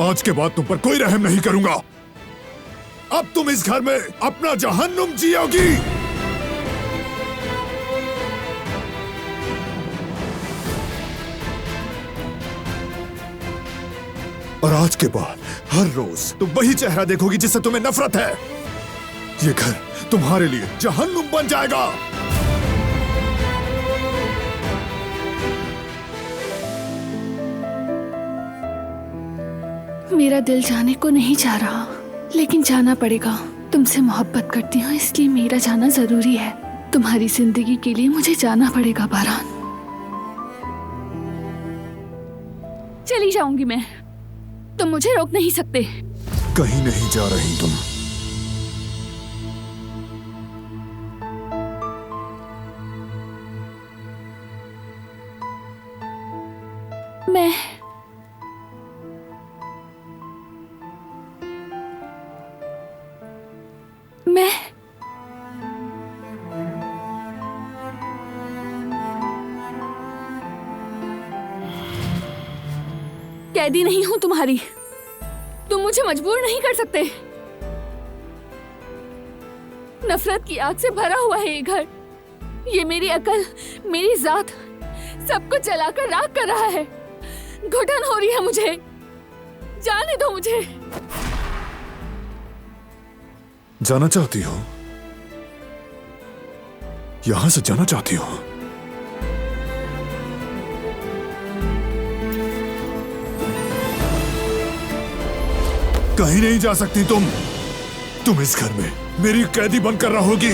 आज के बाद तुम पर कोई रहम नहीं करूंगा। अब तुम इस घर में अपना जहन्नुम जियोगी। और आज के बाद हर रोज तुम वही चेहरा देखोगी जिससे तुम्हें नफरत है। ये घर तुम्हारे लिए जहन्नुम बन जाएगा। मेरा दिल जाने को नहीं चाह रहा, लेकिन जाना पड़ेगा। तुमसे मोहब्बत करती हूँ, इसलिए मेरा जाना जरूरी है। तुम्हारी जिंदगी के लिए मुझे जाना पड़ेगा बारान। चली जाऊंगी मैं, तुम मुझे रोक नहीं सकते। कहीं नहीं जा रही तुम। मैं कैदी नहीं हूं तुम्हारी। तुम मुझे मजबूर नहीं कर सकते। नफरत की आग से भरा हुआ है ये घर। ये मेरी अकल, मेरी जात, सब कुछ जलाकर राख कर रहा है। घुटन हो रही है मुझे। जाने दो मुझे। जाना चाहती हो? यहां से जाना चाहती हो? कहीं नहीं जा सकती तुम। तुम इस घर में मेरी कैदी बनकर रहोगी।